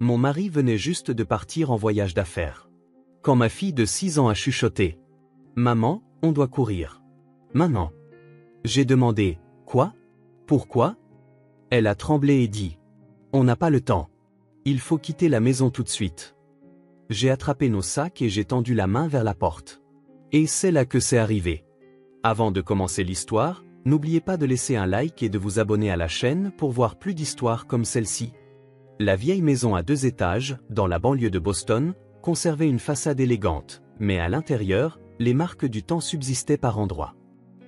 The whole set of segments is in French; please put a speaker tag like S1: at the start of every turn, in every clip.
S1: mon mari venait juste de partir en voyage d'affaires. Quand ma fille de 6 ans a chuchoté « Maman, on doit courir. Maintenant ». J'ai demandé « Quoi? Pourquoi ?» Elle a tremblé et dit « On n'a pas le temps. Il faut quitter la maison tout de suite. » J'ai attrapé nos sacs et j'ai tendu la main vers la porte. Et c'est là que c'est arrivé. Avant de commencer l'histoire, n'oubliez pas de laisser un like et de vous abonner à la chaîne pour voir plus d'histoires comme celle-ci. La vieille maison à 2 étages, dans la banlieue de Boston, conservait une façade élégante, mais à l'intérieur, les marques du temps subsistaient par endroits.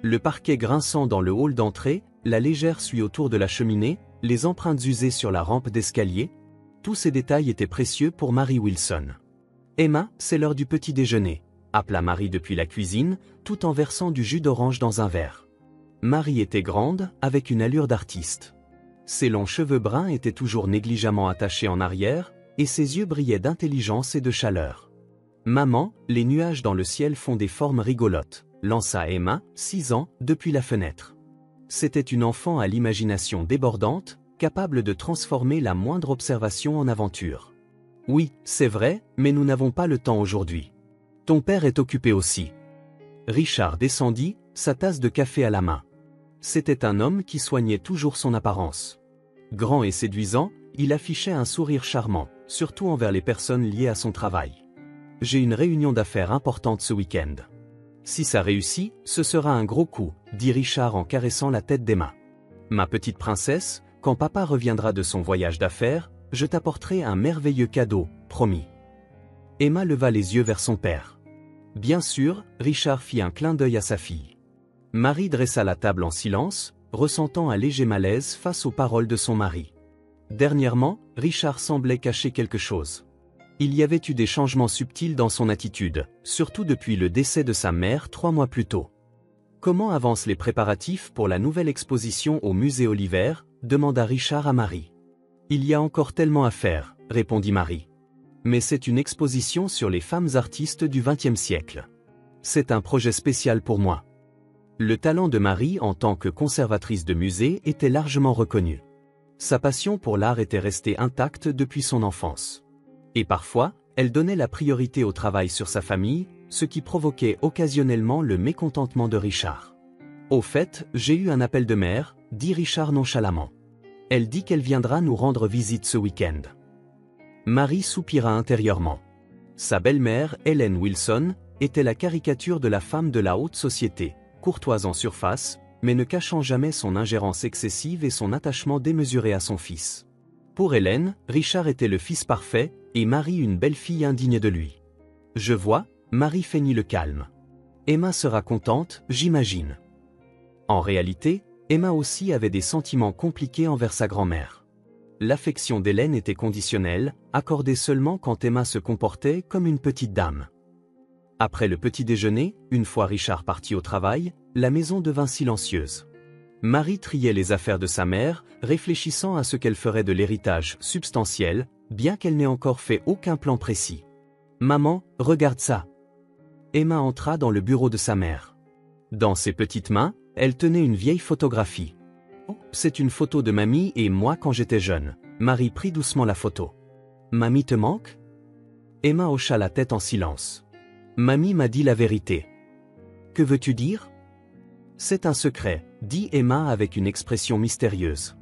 S1: Le parquet grinçant dans le hall d'entrée, la légère suie autour de la cheminée, les empreintes usées sur la rampe d'escalier, tous ces détails étaient précieux pour Mary Wilson. « Emma, c'est l'heure du petit déjeuner », appela Mary depuis la cuisine, tout en versant du jus d'orange dans un verre. Mary était grande, avec une allure d'artiste. Ses longs cheveux bruns étaient toujours négligemment attachés en arrière, et ses yeux brillaient d'intelligence et de chaleur. « Maman, les nuages dans le ciel font des formes rigolotes », lança Emma, 6 ans, depuis la fenêtre. C'était une enfant à l'imagination débordante, capable de transformer la moindre observation en aventure. « Oui, c'est vrai, mais nous n'avons pas le temps aujourd'hui. Ton père est occupé aussi. » Richard descendit, sa tasse de café à la main. C'était un homme qui soignait toujours son apparence. Grand et séduisant, il affichait un sourire charmant, surtout envers les personnes liées à son travail. « J'ai une réunion d'affaires importante ce week-end. Si ça réussit, ce sera un gros coup, » dit Richard en caressant la tête d'Emma. « Ma petite princesse, quand papa reviendra de son voyage d'affaires, je t'apporterai un merveilleux cadeau, promis. » Emma leva les yeux vers son père. Bien sûr, Richard fit un clin d'œil à sa fille. Mary dressa la table en silence, ressentant un léger malaise face aux paroles de son mari. Dernièrement, Richard semblait cacher quelque chose. Il y avait eu des changements subtils dans son attitude, surtout depuis le décès de sa mère 3 mois plus tôt. « Comment avancent les préparatifs pour la nouvelle exposition au musée Oliver ?» demanda Richard à Mary. « Il y a encore tellement à faire, » répondit Mary. « Mais c'est une exposition sur les femmes artistes du XXe siècle. C'est un projet spécial pour moi. » Le talent de Mary en tant que conservatrice de musée était largement reconnu. Sa passion pour l'art était restée intacte depuis son enfance. Et parfois, elle donnait la priorité au travail sur sa famille, ce qui provoquait occasionnellement le mécontentement de Richard. « Au fait, j'ai eu un appel de mère, » dit Richard nonchalamment. « Elle dit qu'elle viendra nous rendre visite ce week-end. » Mary soupira intérieurement. Sa belle-mère, Helen Wilson, était la caricature de la femme de la haute société, courtoise en surface, mais ne cachant jamais son ingérence excessive et son attachement démesuré à son fils. Pour Hélène, Richard était le fils parfait, et Mary une belle-fille indigne de lui. « Je vois », Mary feignit le calme. « Emma sera contente, j'imagine. » En réalité, Emma aussi avait des sentiments compliqués envers sa grand-mère. L'affection d'Hélène était conditionnelle, accordée seulement quand Emma se comportait comme une petite dame. Après le petit déjeuner, une fois Richard parti au travail, la maison devint silencieuse. Mary triait les affaires de sa mère, réfléchissant à ce qu'elle ferait de l'héritage substantiel, bien qu'elle n'ait encore fait aucun plan précis. « Maman, regarde ça !» Emma entra dans le bureau de sa mère. Dans ses petites mains, elle tenait une vieille photographie. « C'est une photo de mamie et moi quand j'étais jeune. » Mary prit doucement la photo. « Mamie te manque ?» Emma hocha la tête en silence. « Mamie m'a dit la vérité. »« Que veux-tu dire ?»« C'est un secret, » dit Emma avec une expression mystérieuse.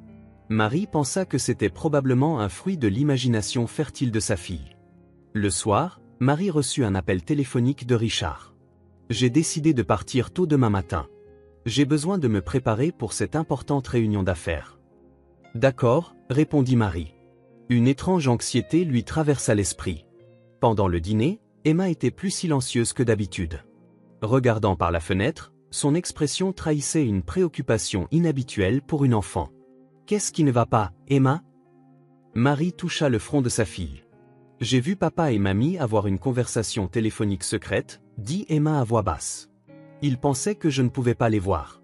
S1: Mary pensa que c'était probablement un fruit de l'imagination fertile de sa fille. Le soir, Mary reçut un appel téléphonique de Richard. « J'ai décidé de partir tôt demain matin. J'ai besoin de me préparer pour cette importante réunion d'affaires. »« D'accord, » répondit Mary. Une étrange anxiété lui traversa l'esprit. Pendant le dîner, Emma était plus silencieuse que d'habitude. Regardant par la fenêtre, son expression trahissait une préoccupation inhabituelle pour une enfant. « Qu'est-ce qui ne va pas, Emma ?» Mary toucha le front de sa fille. « J'ai vu papa et mamie avoir une conversation téléphonique secrète, » dit Emma à voix basse. « Ils pensaient que je ne pouvais pas les voir. »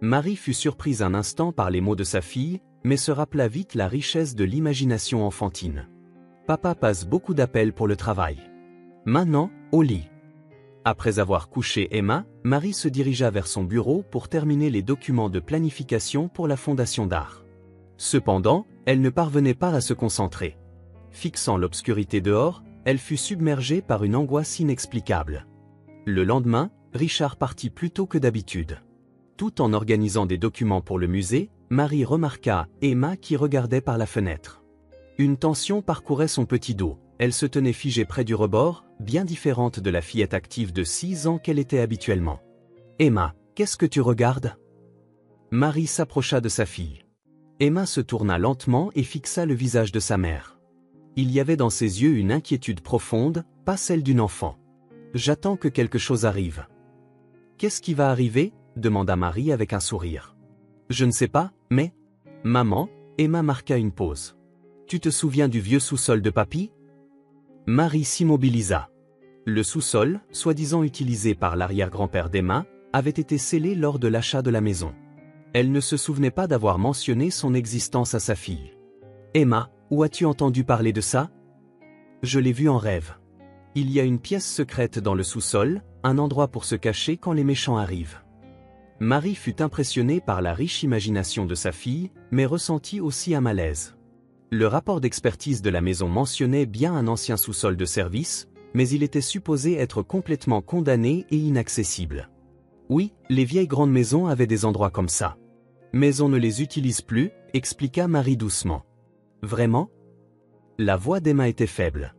S1: Mary fut surprise un instant par les mots de sa fille, mais se rappela vite la richesse de l'imagination enfantine. « Papa passe beaucoup d'appels pour le travail. Maintenant, au lit. » Après avoir couché Emma, Mary se dirigea vers son bureau pour terminer les documents de planification pour la fondation d'art. Cependant, elle ne parvenait pas à se concentrer. Fixant l'obscurité dehors, elle fut submergée par une angoisse inexplicable. Le lendemain, Richard partit plus tôt que d'habitude. Tout en organisant des documents pour le musée, Marie remarqua Emma qui regardait par la fenêtre. Une tension parcourait son petit dos. Elle se tenait figée près du rebord, bien différente de la fillette active de 6 ans qu'elle était habituellement. « Emma, qu'est-ce que tu regardes ?» Marie s'approcha de sa fille. Emma se tourna lentement et fixa le visage de sa mère. Il y avait dans ses yeux une inquiétude profonde, pas celle d'une enfant. « J'attends que quelque chose arrive. »« Qu'est-ce qui va arriver ?» demanda Marie avec un sourire. « Je ne sais pas, mais... » « Maman ?» Emma marqua une pause. « Tu te souviens du vieux sous-sol de papy ?» Marie s'immobilisa. Le sous-sol, soi-disant utilisé par l'arrière-grand-père d'Emma, avait été scellé lors de l'achat de la maison. Elle ne se souvenait pas d'avoir mentionné son existence à sa fille. « Emma, où as-tu entendu parler de ça ?»« Je l'ai vu en rêve. Il y a une pièce secrète dans le sous-sol, un endroit pour se cacher quand les méchants arrivent. » Marie fut impressionnée par la riche imagination de sa fille, mais ressentit aussi un malaise. Le rapport d'expertise de la maison mentionnait bien un ancien sous-sol de service, mais il était supposé être complètement condamné et inaccessible. Oui, les vieilles grandes maisons avaient des endroits comme ça. Mais on ne les utilise plus, expliqua Marie doucement. Vraiment ? La voix d'Emma était faible.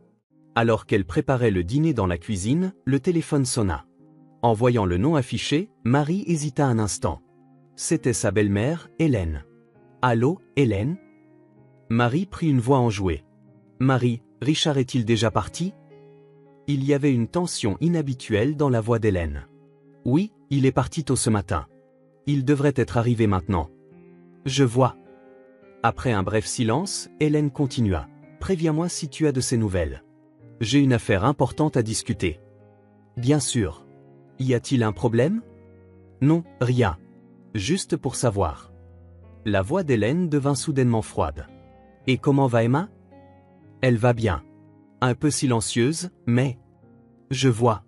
S1: Alors qu'elle préparait le dîner dans la cuisine, le téléphone sonna. En voyant le nom affiché, Marie hésita un instant. C'était sa belle-mère, Hélène. « Allô, Hélène ?» Marie prit une voix enjouée. « Marie, Richard est-il déjà parti ?» Il y avait une tension inhabituelle dans la voix d'Hélène. « Oui, il est parti tôt ce matin. Il devrait être arrivé maintenant. »« Je vois. » Après un bref silence, Hélène continua. « Préviens-moi si tu as de ces nouvelles. J'ai une affaire importante à discuter. »« Bien sûr. Y a-t-il un problème ?»« Non, rien. Juste pour savoir. » La voix d'Hélène devint soudainement froide. « Et comment va Emma ?»« Elle va bien. Un peu silencieuse, mais... » « Je vois.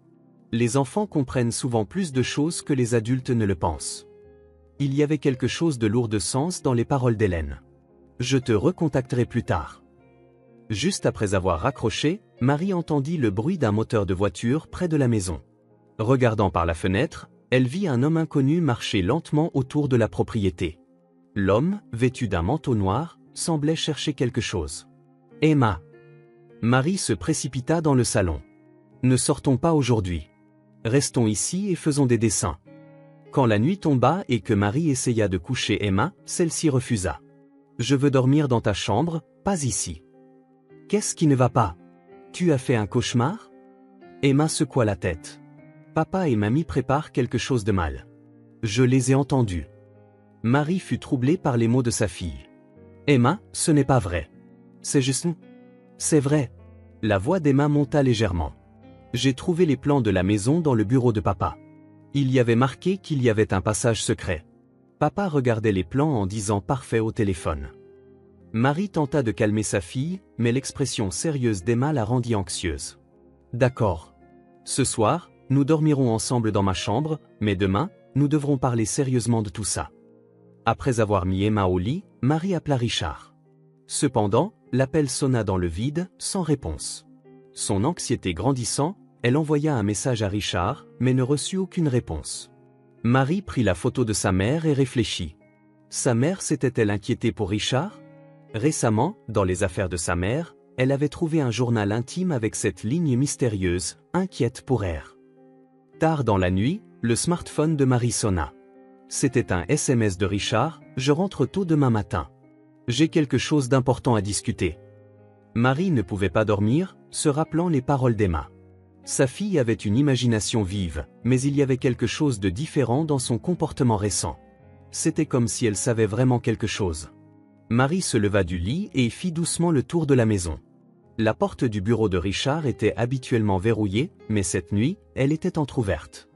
S1: Les enfants comprennent souvent plus de choses que les adultes ne le pensent. » Il y avait quelque chose de lourd de sens dans les paroles d'Hélène. « Je te recontacterai plus tard. » Juste après avoir raccroché, Marie entendit le bruit d'un moteur de voiture près de la maison. Regardant par la fenêtre, elle vit un homme inconnu marcher lentement autour de la propriété. L'homme, vêtu d'un manteau noir, semblait chercher quelque chose. « Emma !» Marie se précipita dans le salon. « Ne sortons pas aujourd'hui. Restons ici et faisons des dessins. » Quand la nuit tomba et que Marie essaya de coucher Emma, celle-ci refusa. « Je veux dormir dans ta chambre, pas ici. »« Qu'est-ce qui ne va pas ? Tu as fait un cauchemar ?» Emma secoua la tête. « Papa et mamie préparent quelque chose de mal. Je les ai entendus. » Marie fut troublée par les mots de sa fille. « Emma, ce n'est pas vrai. C'est juste... »« C'est vrai. » La voix d'Emma monta légèrement. « J'ai trouvé les plans de la maison dans le bureau de papa. Il y avait marqué qu'il y avait un passage secret. » Papa regardait les plans en disant parfait au téléphone. Marie tenta de calmer sa fille, mais l'expression sérieuse d'Emma la rendit anxieuse. « D'accord. Ce soir, nous dormirons ensemble dans ma chambre, mais demain, nous devrons parler sérieusement de tout ça. » Après avoir mis Emma au lit, Marie appela Richard. Cependant, l'appel sonna dans le vide, sans réponse. Son anxiété grandissant, elle envoya un message à Richard, mais ne reçut aucune réponse. Marie prit la photo de sa mère et réfléchit. Sa mère s'était-elle inquiétée pour Richard ? Récemment, dans les affaires de sa mère, elle avait trouvé un journal intime avec cette ligne mystérieuse, inquiète pour R. Tard dans la nuit, le smartphone de Marie sonna. C'était un SMS de Richard, « Je rentre tôt demain matin. J'ai quelque chose d'important à discuter. » Marie ne pouvait pas dormir, se rappelant les paroles d'Emma. Sa fille avait une imagination vive, mais il y avait quelque chose de différent dans son comportement récent. C'était comme si elle savait vraiment quelque chose. Marie se leva du lit et fit doucement le tour de la maison. La porte du bureau de Richard était habituellement verrouillée, mais cette nuit, elle était entr'ouverte.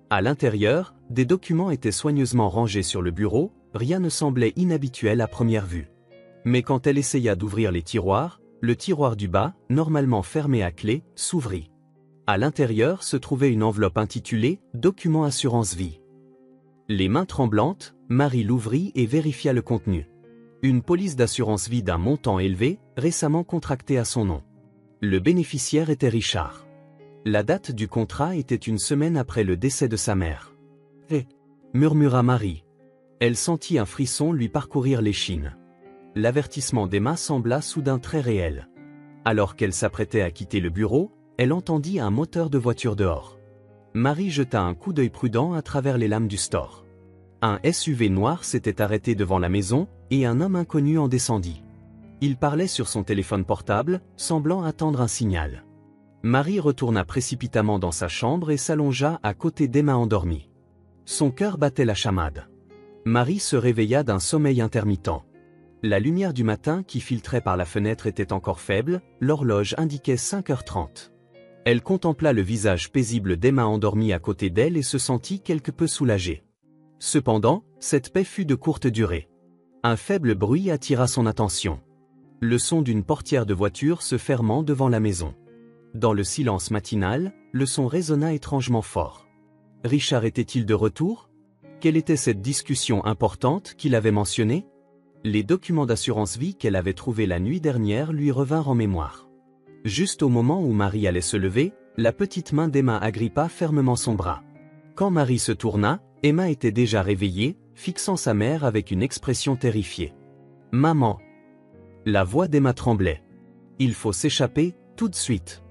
S1: À l'intérieur, des documents étaient soigneusement rangés sur le bureau, rien ne semblait inhabituel à première vue. Mais quand elle essaya d'ouvrir les tiroirs, le tiroir du bas, normalement fermé à clé, s'ouvrit. À l'intérieur se trouvait une enveloppe intitulée « Document assurance vie ». Les mains tremblantes, Marie l'ouvrit et vérifia le contenu. Une police d'assurance vie d'un montant élevé, récemment contractée à son nom. Le bénéficiaire était Richard. La date du contrat était une semaine après le décès de sa mère. « Eh !» murmura Marie. Elle sentit un frisson lui parcourir l'échine. L'avertissement d'Emma sembla soudain très réel. Alors qu'elle s'apprêtait à quitter le bureau, elle entendit un moteur de voiture dehors. Marie jeta un coup d'œil prudent à travers les lames du store. Un SUV noir s'était arrêté devant la maison, et un homme inconnu en descendit. Il parlait sur son téléphone portable, semblant attendre un signal. Marie retourna précipitamment dans sa chambre et s'allongea à côté d'Emma endormie. Son cœur battait la chamade. Marie se réveilla d'un sommeil intermittent. La lumière du matin qui filtrait par la fenêtre était encore faible, l'horloge indiquait 5h30. Elle contempla le visage paisible d'Emma endormie à côté d'elle et se sentit quelque peu soulagée. Cependant, cette paix fut de courte durée. Un faible bruit attira son attention. Le son d'une portière de voiture se fermant devant la maison. Dans le silence matinal, le son résonna étrangement fort. Richard était-il de retour? Quelle était cette discussion importante qu'il avait mentionnée? Les documents d'assurance vie qu'elle avait trouvés la nuit dernière lui revinrent en mémoire. Juste au moment où Marie allait se lever, la petite main d'Emma agrippa fermement son bras. Quand Marie se tourna, Emma était déjà réveillée, fixant sa mère avec une expression terrifiée. « Maman !» La voix d'Emma tremblait. « Il faut s'échapper, tout de suite !»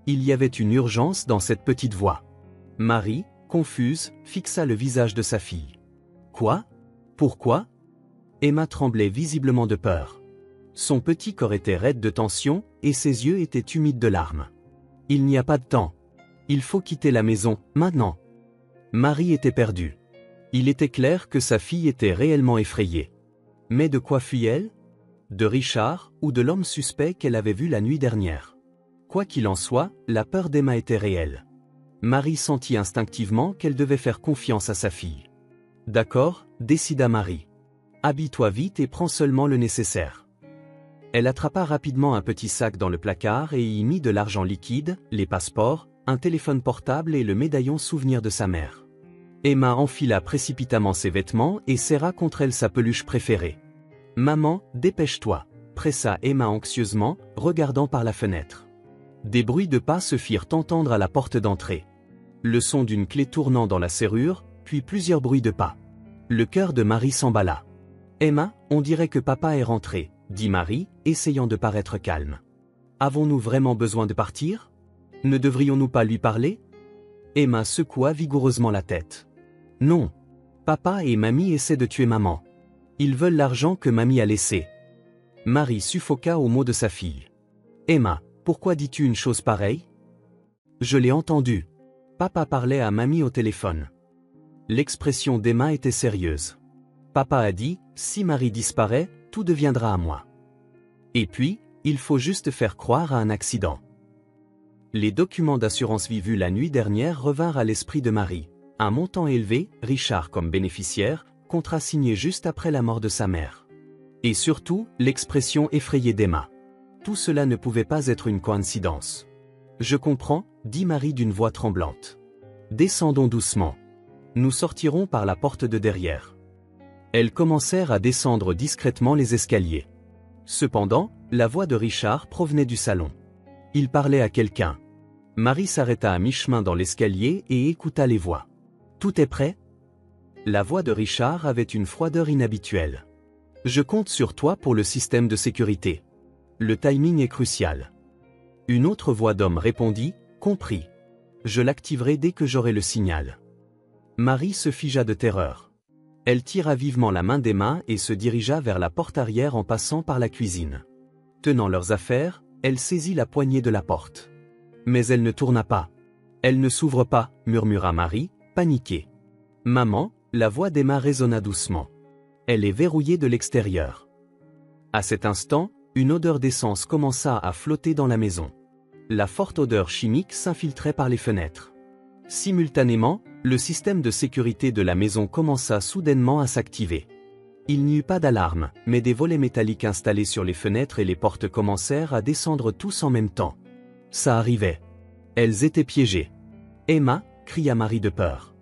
S1: Il y avait une urgence dans cette petite voix. Marie, confuse, fixa le visage de sa fille. « Quoi? Pourquoi ?» Emma tremblait visiblement de peur. Son petit corps était raide de tension, et ses yeux étaient humides de larmes. « Il n'y a pas de temps. Il faut quitter la maison, maintenant. » Marie était perdue. Il était clair que sa fille était réellement effrayée. Mais de quoi fuyait-elle? De Richard, ou de l'homme suspect qu'elle avait vu la nuit dernière? Quoi qu'il en soit, la peur d'Emma était réelle. Marie sentit instinctivement qu'elle devait faire confiance à sa fille. « D'accord, décida Marie. Habille-toi vite et prends seulement le nécessaire. » Elle attrapa rapidement un petit sac dans le placard et y mit de l'argent liquide, les passeports, un téléphone portable et le médaillon souvenir de sa mère. Emma enfila précipitamment ses vêtements et serra contre elle sa peluche préférée. « Maman, dépêche-toi » pressa Emma anxieusement, regardant par la fenêtre. Des bruits de pas se firent entendre à la porte d'entrée. Le son d'une clé tournant dans la serrure, puis plusieurs bruits de pas. Le cœur de Marie s'emballa. « Emma, on dirait que papa est rentré » dit Marie, essayant de paraître calme. « Avons-nous vraiment besoin de partir? Ne devrions-nous pas lui parler ?» Emma secoua vigoureusement la tête. « Non. Papa et mamie essaient de tuer maman. Ils veulent l'argent que mamie a laissé. » Marie suffoqua aux mots de sa fille. « Emma, pourquoi dis-tu une chose pareille? » « Je l'ai entendu. Papa parlait à mamie au téléphone. » L'expression d'Emma était sérieuse. Papa a dit, si Marie disparaît, tout deviendra à moi. Et puis, il faut juste faire croire à un accident. Les documents d'assurance vie vus la nuit dernière revinrent à l'esprit de Marie. Un montant élevé, Richard comme bénéficiaire, contrat signé juste après la mort de sa mère. Et surtout, l'expression effrayée d'Emma. Tout cela ne pouvait pas être une coïncidence. « Je comprends » dit Marie d'une voix tremblante. « Descendons doucement. Nous sortirons par la porte de derrière. » Elles commencèrent à descendre discrètement les escaliers. Cependant, la voix de Richard provenait du salon. Il parlait à quelqu'un. Marie s'arrêta à mi-chemin dans l'escalier et écouta les voix. « Tout est prêt ?» La voix de Richard avait une froideur inhabituelle. « Je compte sur toi pour le système de sécurité. Le timing est crucial. » Une autre voix d'homme répondit, « Compris. Je l'activerai dès que j'aurai le signal. » Marie se figea de terreur. Elle tira vivement la main d'Emma et se dirigea vers la porte arrière en passant par la cuisine. Tenant leurs affaires, elle saisit la poignée de la porte. Mais elle ne tourna pas. « Elle ne s'ouvre pas » murmura Marie, paniquée. « Maman » la voix d'Emma résonna doucement. « Elle est verrouillée de l'extérieur. » À cet instant, une odeur d'essence commença à flotter dans la maison. La forte odeur chimique s'infiltrait par les fenêtres. Simultanément, le système de sécurité de la maison commença soudainement à s'activer. Il n'y eut pas d'alarme, mais des volets métalliques installés sur les fenêtres et les portes commencèrent à descendre tous en même temps. Ça arrivait. Elles étaient piégées. « Emma » cria Marie de peur.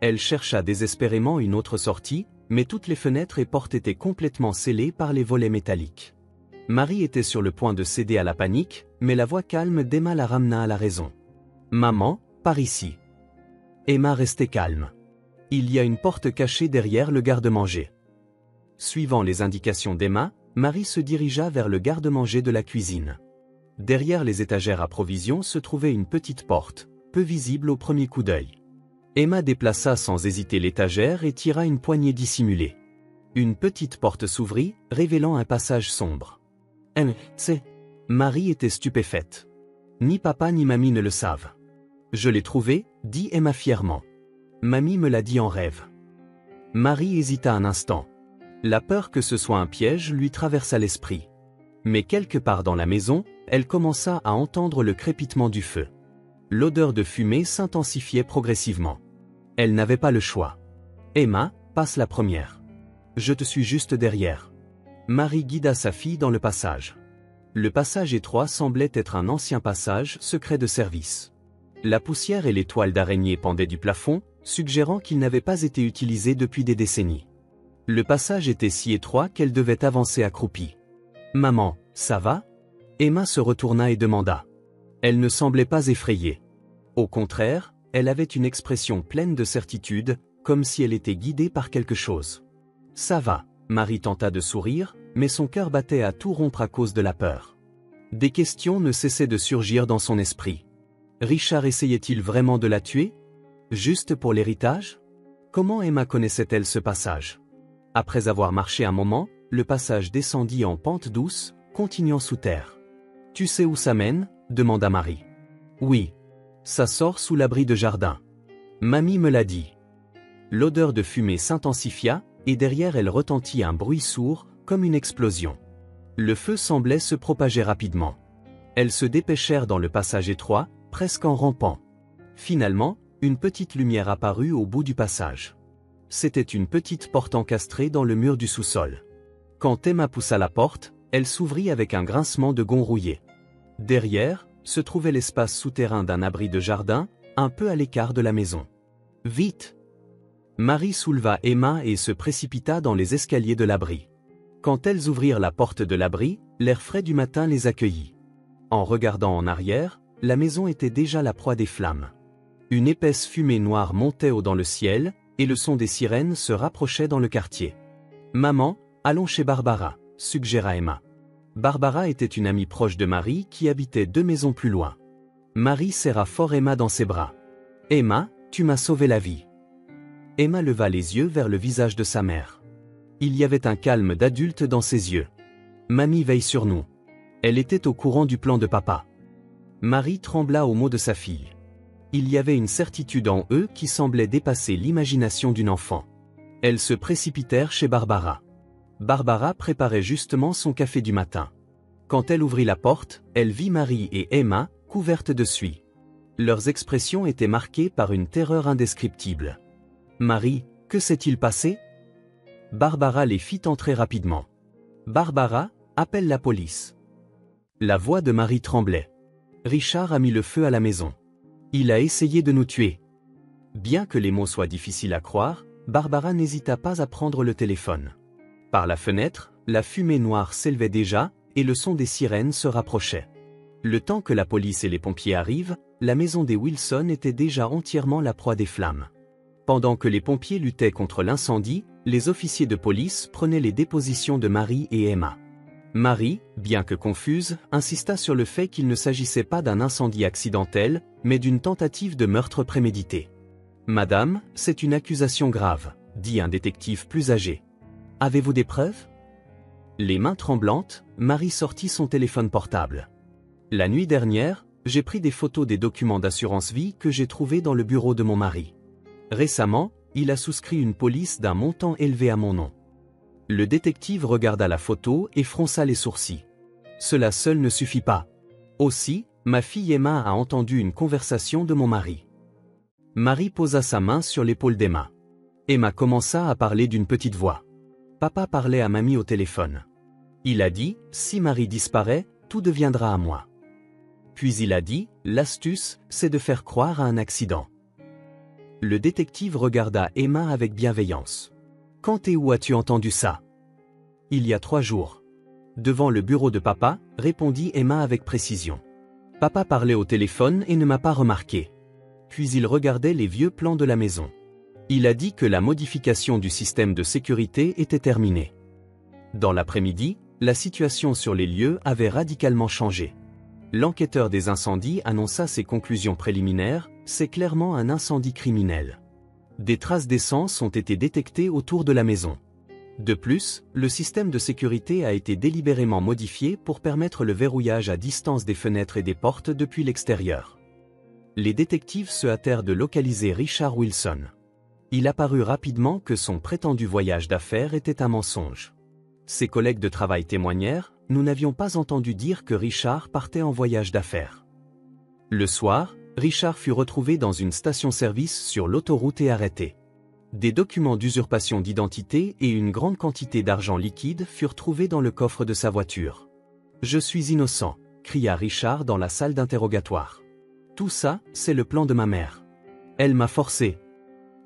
S1: Elle chercha désespérément une autre sortie, mais toutes les fenêtres et portes étaient complètement scellées par les volets métalliques. Marie était sur le point de céder à la panique, mais la voix calme d'Emma la ramena à la raison. « Maman, par ici. » Emma restait calme. « Il y a une porte cachée derrière le garde-manger. » Suivant les indications d'Emma, Marie se dirigea vers le garde-manger de la cuisine. Derrière les étagères à provisions se trouvait une petite porte, peu visible au premier coup d'œil. Emma déplaça sans hésiter l'étagère et tira une poignée dissimulée. Une petite porte s'ouvrit, révélant un passage sombre. C'est... Marie était stupéfaite. Ni papa ni mamie ne le savent. Je l'ai trouvé, dit Emma fièrement. Mamie me l'a dit en rêve. Marie hésita un instant. La peur que ce soit un piège lui traversa l'esprit. Mais quelque part dans la maison, elle commença à entendre le crépitement du feu. L'odeur de fumée s'intensifiait progressivement. Elle n'avait pas le choix. Emma, passe la première. Je te suis juste derrière. Marie guida sa fille dans le passage. Le passage étroit semblait être un ancien passage secret de service. La poussière et les toiles d'araignée pendaient du plafond, suggérant qu'il n'avait pas été utilisé depuis des décennies. Le passage était si étroit qu'elle devait avancer accroupie. « Maman, ça va ?» Emma se retourna et demanda. Elle ne semblait pas effrayée. Au contraire, elle avait une expression pleine de certitude, comme si elle était guidée par quelque chose. « Ça va », Marie tenta de sourire, mais son cœur battait à tout rompre à cause de la peur. Des questions ne cessaient de surgir dans son esprit. Richard essayait-il vraiment de la tuer? Juste pour l'héritage? Comment Emma connaissait-elle ce passage? Après avoir marché un moment, le passage descendit en pente douce, continuant sous terre. « Tu sais où ça mène ?» demanda Marie. « Oui. Ça sort sous l'abri de jardin. Mamie me l'a dit. » L'odeur de fumée s'intensifia, et derrière elle retentit un bruit sourd, comme une explosion. Le feu semblait se propager rapidement. Elles se dépêchèrent dans le passage étroit, presque en rampant. Finalement, une petite lumière apparut au bout du passage. C'était une petite porte encastrée dans le mur du sous-sol. Quand Emma poussa la porte, elle s'ouvrit avec un grincement de gonds rouillés. Derrière, se trouvait l'espace souterrain d'un abri de jardin, un peu à l'écart de la maison. « Vite !» Marie souleva Emma et se précipita dans les escaliers de l'abri. Quand elles ouvrirent la porte de l'abri, l'air frais du matin les accueillit. En regardant en arrière, la maison était déjà la proie des flammes. Une épaisse fumée noire montait dans le ciel, et le son des sirènes se rapprochait dans le quartier. « Maman, allons chez Barbara », suggéra Emma. Barbara était une amie proche de Marie qui habitait 2 maisons plus loin. Marie serra fort Emma dans ses bras. « Emma, tu m'as sauvé la vie. » Emma leva les yeux vers le visage de sa mère. Il y avait un calme d'adulte dans ses yeux. « Mamie veille sur nous. » Elle était au courant du plan de papa. Marie trembla aux mots de sa fille. Il y avait une certitude en eux qui semblait dépasser l'imagination d'une enfant. Elles se précipitèrent chez Barbara. Barbara préparait justement son café du matin. Quand elle ouvrit la porte, elle vit Marie et Emma, couvertes de suie. Leurs expressions étaient marquées par une terreur indescriptible. « Marie, que s'est-il passé ?» Barbara les fit entrer rapidement. « Barbara, appelle la police. » La voix de Marie tremblait. « Richard a mis le feu à la maison. Il a essayé de nous tuer. » Bien que les mots soient difficiles à croire, Barbara n'hésita pas à prendre le téléphone. Par la fenêtre, la fumée noire s'élevait déjà, et le son des sirènes se rapprochait. Le temps que la police et les pompiers arrivent, la maison des Wilson était déjà entièrement la proie des flammes. Pendant que les pompiers luttaient contre l'incendie, les officiers de police prenaient les dépositions de Marie et Emma. Marie, bien que confuse, insista sur le fait qu'il ne s'agissait pas d'un incendie accidentel, mais d'une tentative de meurtre prémédité. « Madame, c'est une accusation grave », dit un détective plus âgé. « Avez-vous des preuves ?» Les mains tremblantes, Marie sortit son téléphone portable. « La nuit dernière, j'ai pris des photos des documents d'assurance vie que j'ai trouvés dans le bureau de mon mari. Récemment, il a souscrit une police d'un montant élevé à mon nom. » Le détective regarda la photo et fronça les sourcils. « Cela seul ne suffit pas. Aussi, ma fille Emma a entendu une conversation de mon mari. » Marie posa sa main sur l'épaule d'Emma. Emma commença à parler d'une petite voix. Papa parlait à mamie au téléphone. Il a dit, si Marie disparaît, tout deviendra à moi. Puis il a dit, l'astuce, c'est de faire croire à un accident. Le détective regarda Emma avec bienveillance. Quand et où as-tu entendu ça? Il y a 3 jours. Devant le bureau de papa, répondit Emma avec précision. Papa parlait au téléphone et ne m'a pas remarqué. Puis il regardait les vieux plans de la maison. Il a dit que la modification du système de sécurité était terminée. Dans l'après-midi, la situation sur les lieux avait radicalement changé. L'enquêteur des incendies annonça ses conclusions préliminaires, c'est clairement un incendie criminel. Des traces d'essence ont été détectées autour de la maison. De plus, le système de sécurité a été délibérément modifié pour permettre le verrouillage à distance des fenêtres et des portes depuis l'extérieur. Les détectives se hâtèrent de localiser Richard Wilson. Il apparut rapidement que son prétendu voyage d'affaires était un mensonge. Ses collègues de travail témoignèrent, nous n'avions pas entendu dire que Richard partait en voyage d'affaires. Le soir, Richard fut retrouvé dans une station-service sur l'autoroute et arrêté. Des documents d'usurpation d'identité et une grande quantité d'argent liquide furent trouvés dans le coffre de sa voiture. « Je suis innocent », cria Richard dans la salle d'interrogatoire. « Tout ça, c'est le plan de ma mère. Elle m'a forcé. »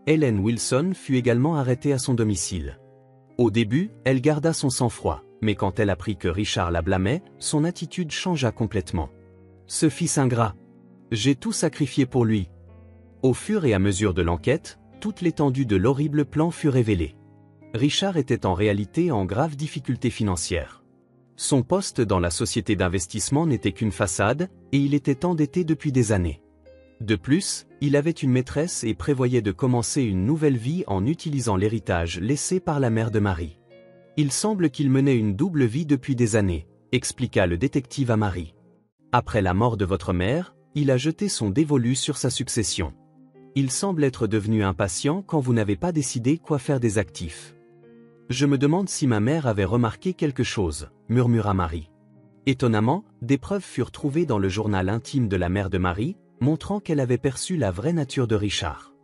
S1: Helen Wilson fut également arrêtée à son domicile. Au début, elle garda son sang-froid, mais quand elle apprit que Richard la blâmait, son attitude changea complètement. « Ce fils ingrat. J'ai tout sacrifié pour lui. » Au fur et à mesure de l'enquête, toute l'étendue de l'horrible plan fut révélée. Richard était en réalité en grave difficulté financière. Son poste dans la société d'investissement n'était qu'une façade, et il était endetté depuis des années. De plus, il avait une maîtresse et prévoyait de commencer une nouvelle vie en utilisant l'héritage laissé par la mère de Marie. « Il semble qu'il menait une double vie depuis des années », expliqua le détective à Marie. « Après la mort de votre mère, il a jeté son dévolu sur sa succession. Il semble être devenu impatient quand vous n'avez pas décidé quoi faire des actifs. »« Je me demande si ma mère avait remarqué quelque chose, » murmura Marie. Étonnamment, des preuves furent trouvées dans le journal intime de la mère de Marie, montrant qu'elle avait perçu la vraie nature de Richard.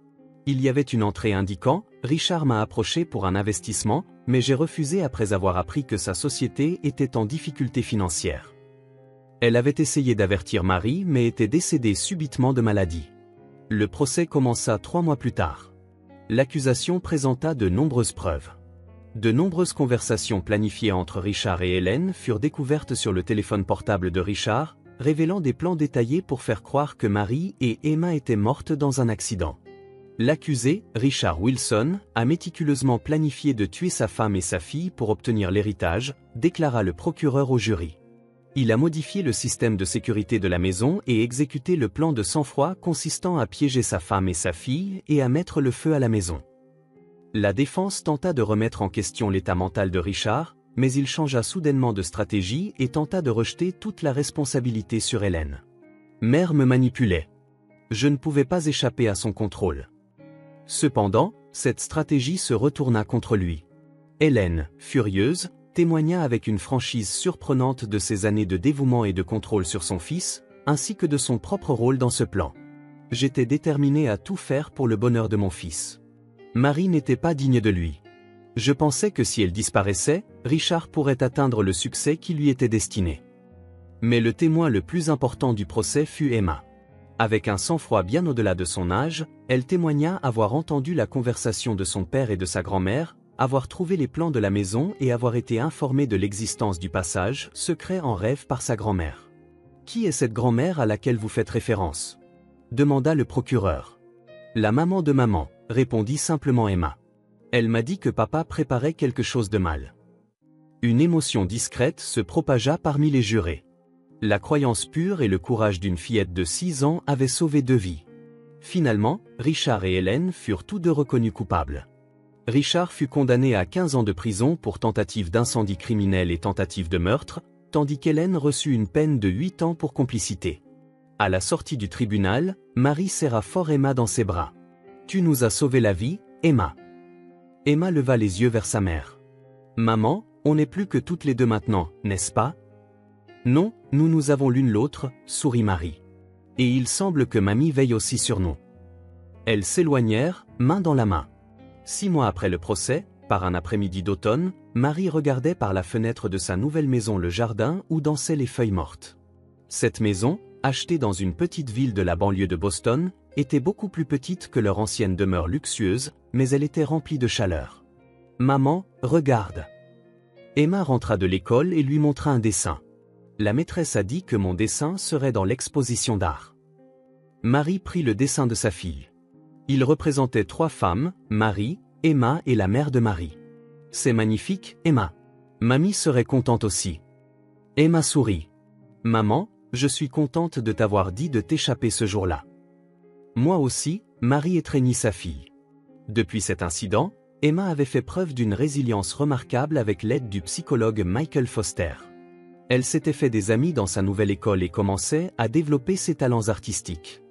S1: Il y avait une entrée indiquant « Richard m'a approché pour un investissement, mais j'ai refusé après avoir appris que sa société était en difficulté financière. » Elle avait essayé d'avertir Marie mais était décédée subitement de maladie. Le procès commença 3 mois plus tard. L'accusation présenta de nombreuses preuves. De nombreuses conversations planifiées entre Richard et Helen furent découvertes sur le téléphone portable de Richard, révélant des plans détaillés pour faire croire que Marie et Emma étaient mortes dans un accident. L'accusé, Richard Wilson, a méticuleusement planifié de tuer sa femme et sa fille pour obtenir l'héritage, déclara le procureur au jury. Il a modifié le système de sécurité de la maison et exécuté le plan de sang-froid consistant à piéger sa femme et sa fille et à mettre le feu à la maison. La défense tenta de remettre en question l'état mental de Richard, mais il changea soudainement de stratégie et tenta de rejeter toute la responsabilité sur Helen. Mère me manipulait. Je ne pouvais pas échapper à son contrôle. Cependant, cette stratégie se retourna contre lui. Helen, furieuse, témoigna avec une franchise surprenante de ses années de dévouement et de contrôle sur son fils, ainsi que de son propre rôle dans ce plan. J'étais déterminée à tout faire pour le bonheur de mon fils. Marie n'était pas digne de lui. Je pensais que si elle disparaissait, Richard pourrait atteindre le succès qui lui était destiné. Mais le témoin le plus important du procès fut Emma. Avec un sang-froid bien au-delà de son âge, elle témoigna avoir entendu la conversation de son père et de sa grand-mère, avoir trouvé les plans de la maison et avoir été informée de l'existence du passage secret en rêve par sa grand-mère. « Qui est cette grand-mère à laquelle vous faites référence » demanda le procureur. « La maman de maman » répondit simplement Emma. « Elle m'a dit que papa préparait quelque chose de mal. » Une émotion discrète se propagea parmi les jurés. La croyance pure et le courage d'une fillette de 6 ans avaient sauvé 2 vies. Finalement, Richard et Helen furent tous deux reconnus coupables. Richard fut condamné à 15 ans de prison pour tentative d'incendie criminel et tentative de meurtre, tandis qu'Helen reçut une peine de 8 ans pour complicité. À la sortie du tribunal, Marie serra fort Emma dans ses bras. « Tu nous as sauvé la vie, Emma. » Emma leva les yeux vers sa mère. « Maman, on n'est plus que toutes les deux maintenant, n'est-ce pas ?»« Non, nous avons l'une l'autre, » sourit Marie. « Et il semble que mamie veille aussi sur nous. » Elles s'éloignèrent, main dans la main. 6 mois après le procès, par un après-midi d'automne, Marie regardait par la fenêtre de sa nouvelle maison le jardin où dansaient les feuilles mortes. Cette maison, achetée dans une petite ville de la banlieue de Boston, était beaucoup plus petite que leur ancienne demeure luxueuse, mais elle était remplie de chaleur. Maman, regarde. Emma rentra de l'école et lui montra un dessin. La maîtresse a dit que mon dessin serait dans l'exposition d'art. Marie prit le dessin de sa fille. Il représentait 3 femmes, Marie, Emma et la mère de Marie. C'est magnifique, Emma. Mamie serait contente aussi. Emma sourit. Maman, je suis contente de t'avoir dit de t'échapper ce jour-là. Moi aussi, Marie étreignit sa fille. Depuis cet incident, Emma avait fait preuve d'une résilience remarquable avec l'aide du psychologue Michael Foster. Elle s'était fait des amis dans sa nouvelle école et commençait à développer ses talents artistiques.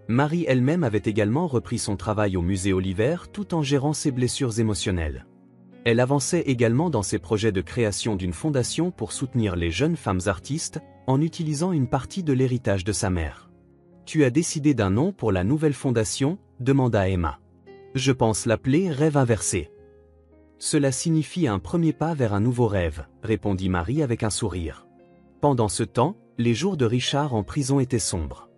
S1: Marie elle-même avait également repris son travail au musée Oliver tout en gérant ses blessures émotionnelles. Elle avançait également dans ses projets de création d'une fondation pour soutenir les jeunes femmes artistes, en utilisant une partie de l'héritage de sa mère. « Tu as décidé d'un nom pour la nouvelle fondation ?» demanda Emma. « Je pense l'appeler Rêve inversé. » Cela signifie un premier pas vers un nouveau rêve, répondit Marie avec un sourire. Pendant ce temps, les jours de Richard en prison étaient sombres.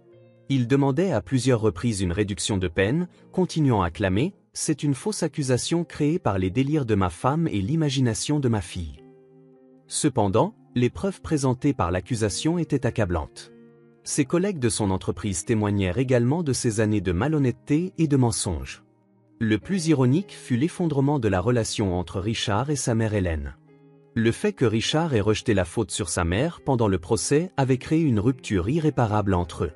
S1: Il demandait à plusieurs reprises une réduction de peine, continuant à clamer « C'est une fausse accusation créée par les délires de ma femme et l'imagination de ma fille. » Cependant, les preuves présentées par l'accusation étaient accablantes. Ses collègues de son entreprise témoignèrent également de ses années de malhonnêteté et de mensonges. Le plus ironique fut l'effondrement de la relation entre Richard et sa mère Hélène. Le fait que Richard ait rejeté la faute sur sa mère pendant le procès avait créé une rupture irréparable entre eux.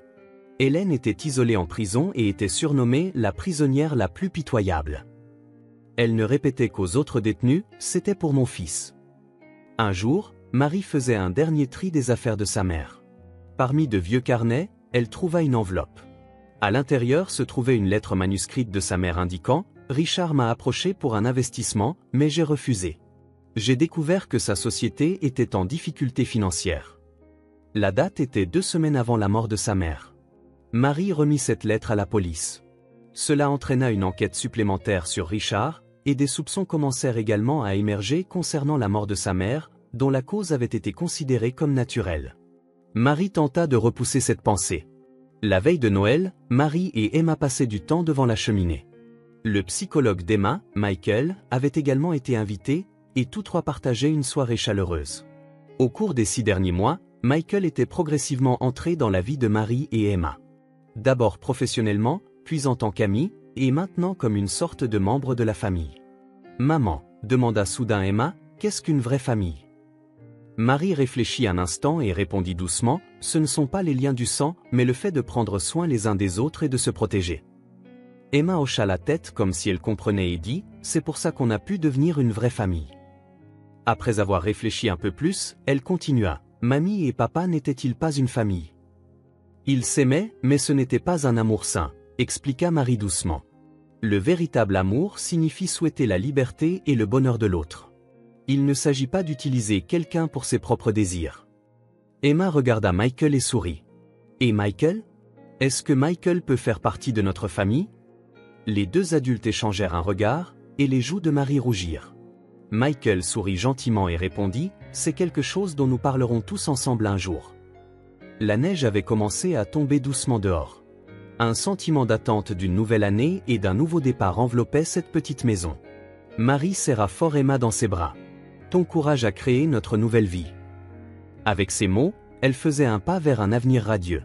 S1: Hélène était isolée en prison et était surnommée la prisonnière la plus pitoyable. Elle ne répétait qu'aux autres détenus « C'était pour mon fils ». Un jour, Marie faisait un dernier tri des affaires de sa mère. Parmi de vieux carnets, elle trouva une enveloppe. À l'intérieur se trouvait une lettre manuscrite de sa mère indiquant « Richard m'a approché pour un investissement, mais j'ai refusé. J'ai découvert que sa société était en difficulté financière. » La date était 2 semaines avant la mort de sa mère. Marie remit cette lettre à la police. Cela entraîna une enquête supplémentaire sur Richard, et des soupçons commencèrent également à émerger concernant la mort de sa mère, dont la cause avait été considérée comme naturelle. Marie tenta de repousser cette pensée. La veille de Noël, Marie et Emma passaient du temps devant la cheminée. Le psychologue d'Emma, Michael, avait également été invité, et tous 3 partageaient une soirée chaleureuse. Au cours des 6 derniers mois, Michael était progressivement entré dans la vie de Marie et Emma. D'abord professionnellement, puis en tant qu'ami, et maintenant comme une sorte de membre de la famille. « Maman, » demanda soudain Emma, « qu'est-ce qu'une vraie famille ?» Marie réfléchit un instant et répondit doucement, « Ce ne sont pas les liens du sang, mais le fait de prendre soin les uns des autres et de se protéger. » Emma hocha la tête comme si elle comprenait et dit, « C'est pour ça qu'on a pu devenir une vraie famille. » Après avoir réfléchi un peu plus, elle continua, « Mamie et papa n'étaient-ils pas une famille ? Ils s'aimaient, mais ce n'était pas un amour sain, » expliqua Marie doucement. Le véritable amour signifie souhaiter la liberté et le bonheur de l'autre. Il ne s'agit pas d'utiliser quelqu'un pour ses propres désirs. Emma regarda Michael et sourit. « Et Michael ? Est-ce que Michael peut faire partie de notre famille ?» Les 2 adultes échangèrent un regard, et les joues de Marie rougirent. Michael sourit gentiment et répondit, « C'est quelque chose dont nous parlerons tous ensemble un jour. » La neige avait commencé à tomber doucement dehors. Un sentiment d'attente d'une nouvelle année et d'un nouveau départ enveloppait cette petite maison. Marie serra fort Emma dans ses bras. « Ton courage a créé notre nouvelle vie. » Avec ces mots, elle faisait un pas vers un avenir radieux.